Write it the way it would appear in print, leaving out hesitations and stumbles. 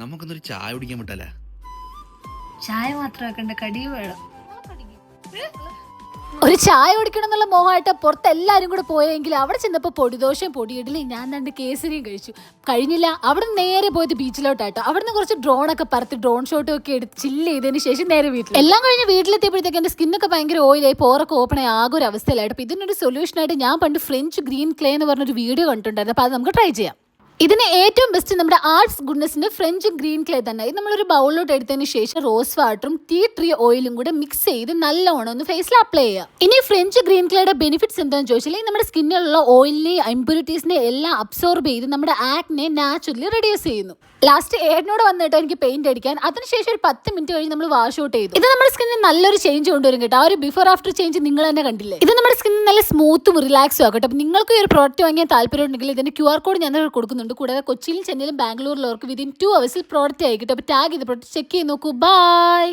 നമുക്കൊന്നൊരു ചായ കുടിക്കാൻ വിട്ടാലേ? ചായ മാത്രം ആക്കണ്ട, കടിയും വേണം. ഒരു ചായ കുടിക്കണം എന്നുള്ള മോഹമായിട്ട് പുറത്ത് എല്ലാവരും കൂടെ പോയെങ്കിൽ അവിടെ ചെന്നപ്പോൾ പൊടിദോശയും പൊടിയിടലും ഞാൻ 2 കേസരിയും കഴിച്ചു. കഴിഞ്ഞില്ല, അവിടെ നിന്ന് നേരെ പോയത് ബീച്ചിലോട്ടാട്ടോ. അവിടുന്ന് കുറച്ച് ഡ്രോണൊക്കെ പറത്തി ഡ്രോൺ ഷോട്ടും ഒക്കെ എടുത്ത് ചില്ല് ചെയ്തതിന് ശേഷം നേരെ വീട്ടിൽ. എല്ലാം കഴിഞ്ഞ് വീട്ടിലെത്തിയപ്പോഴത്തേക്ക് എൻ്റെ സ്കിന്നൊക്കെ ഭയങ്കര ഓയിലായി, പോറൊക്കെ ഓപ്പണായി ആകെ ഒരു അവസ്ഥയിലായിട്ട്. അപ്പോൾ ഇതിനൊരു സൊല്യൂഷനായിട്ട് ഞാൻ പണ്ട് ഫ്രഞ്ച് ഗ്രീൻ ക്ലേ എന്ന് പറഞ്ഞൊരു വീഡിയോ കണ്ടിട്ടുണ്ടായിരുന്നു. അപ്പോൾ അത് നമുക്ക് ട്രൈ ചെയ്യാം. ഇതിന് ഏറ്റവും ബെസ്റ്റ് നമ്മുടെ ആർട്സ് ഗുഡ്നസിന്റെ ഫ്രഞ്ച് ഗ്രീൻ ക്ലേ തന്നെ. ഇത് നമ്മളൊരു ബൗളിലോട്ട് എടുത്തതിന് ശേഷം റോസ് വാട്ടറും ടീ ട്രീ ഓയിലും കൂടെ മിക്സ് ചെയ്ത് നല്ലോണം ഒന്ന് ഫേസിൽ അപ്ലൈ ചെയ്യുക. ഇനി ഫ്രഞ്ച് ഗ്രീൻ ക്ലേയുടെ ബെനിഫിറ്റ്സ് എന്താണെന്ന് ചോദിച്ചാൽ നമ്മുടെ സ്കിന്നിലുള്ള ഓയിലിനെ ഇംപ്യൂരിറ്റീസിനെ എല്ലാം അബ്സോർബ് ചെയ്ത് നമ്മുടെ ആക്നെ നാച്ചുറലി റെഡ്യൂസ് ചെയ്യുന്നു. ലാസ്റ്റ് ഏടിനോട് വന്നിട്ട് എനിക്ക് പെയിന്റ് അടിക്കാൻ, അതിനുശേഷം ഒരു 10 മിനിറ്റ് കഴിഞ്ഞ് നമ്മൾ വാഷ് ഔട്ട് ചെയ്തു. ഇത് നമ്മുടെ സ്കിന്നിൽ നല്ലൊരു ചേഞ്ച് കൊണ്ടുവരും കേട്ടോ. ആ ഒരു ബിഫോർ ആഫ്റ്റർ ചേഞ്ച് നിങ്ങൾ തന്നെ കണ്ടില്ലേ. ഇത് നമ്മുടെ സ്കിന്നിൽ നല്ല സ്മൂത്തും റിലാക്സും ആകട്ടെ. അപ്പോൾ നിങ്ങൾക്ക് ഈ ഒരു പ്രോഡക്റ്റ് വാങ്ങിയാൽ താല്പര്യം ഉണ്ടെങ്കിൽ ഇതിന്റെ QR കോഡ് ഞാൻ കൊടുക്കുന്നുണ്ട്. കൂടാതെ കൊച്ചിയിലും ചെന്നൈയിലും ബാംഗ്ലൂരിലുള്ളവർക്ക് വിതിൻ 2 hours പ്രോഡക്റ്റ് ആയിക്കിട്ടും. അപ്പോൾ ടാഗ് ചെയ്ത് പ്രോഡക്റ്റ് ചെക്ക് ചെയ്ത് നോക്കൂ. ബൈ.